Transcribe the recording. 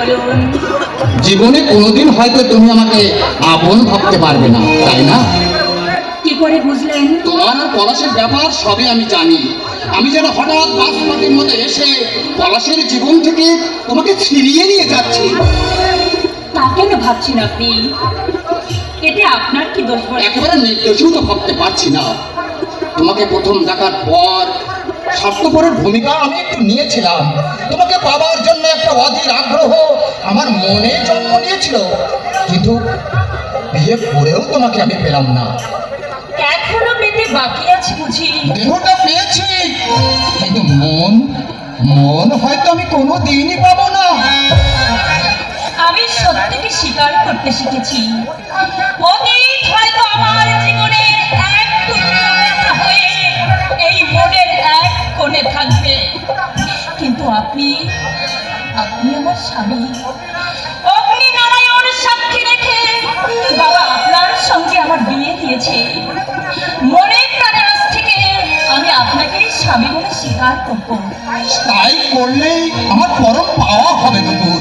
বলুন। জীবনে কোনোদিন হয়তো তুমি আমাকে আপন ভাবতে পারবে না, তাই না? কি করে বুঝলেন? তোমার আর পলাশের ব্যাপার সবই আমি জানি। আমি যেন হঠাৎ বাসপাতির মতো এসে পলাশের জীবন থেকে তোমাকে ছিনিয়ে নিয়ে যাচ্ছি। তা কেন ভাবছেন আপনি? এতে আপনার কি দোষ বলেন? একেবারে নির্দোষও তো ভাবতে পারছি না। তোমাকে প্রথম দেখার পর স্বার্থপরের ভূমিকা আমি একটু নিয়েছিলাম। তোমাকে পাবার জন্য একটা অধীর আগ্রহ আমার মনে জন্ম নিয়েছিল, কিন্তু বিয়ে করেও তোমাকে আমি পেলাম না। এখনো পেতে বাকি আছে বুঝি? দেহটা পেয়েছি, কিন্তু মন মন হয়তো আমি কোনো দিনই পাবো না। আমি সত্যিকে স্বীকার করতে শিখেছি। অতীত হয়তো আমার জীবনে এক টুকরো ব্যথা হয়ে এই মনের এক কোণে থাকবে, কিন্তু আপনি আপনি আমার স্বামী। অগ্নি নারায়ণ সাক্ষী রেখে বাবা আপনার সঙ্গে আমার বিয়ে দিয়েছে। মনের প্রাণে আজ থেকে আমি আপনাকে স্বামী বলে স্বীকার করবো। তাই করলেই আমার পরম পাওয়া হবে নুপুর।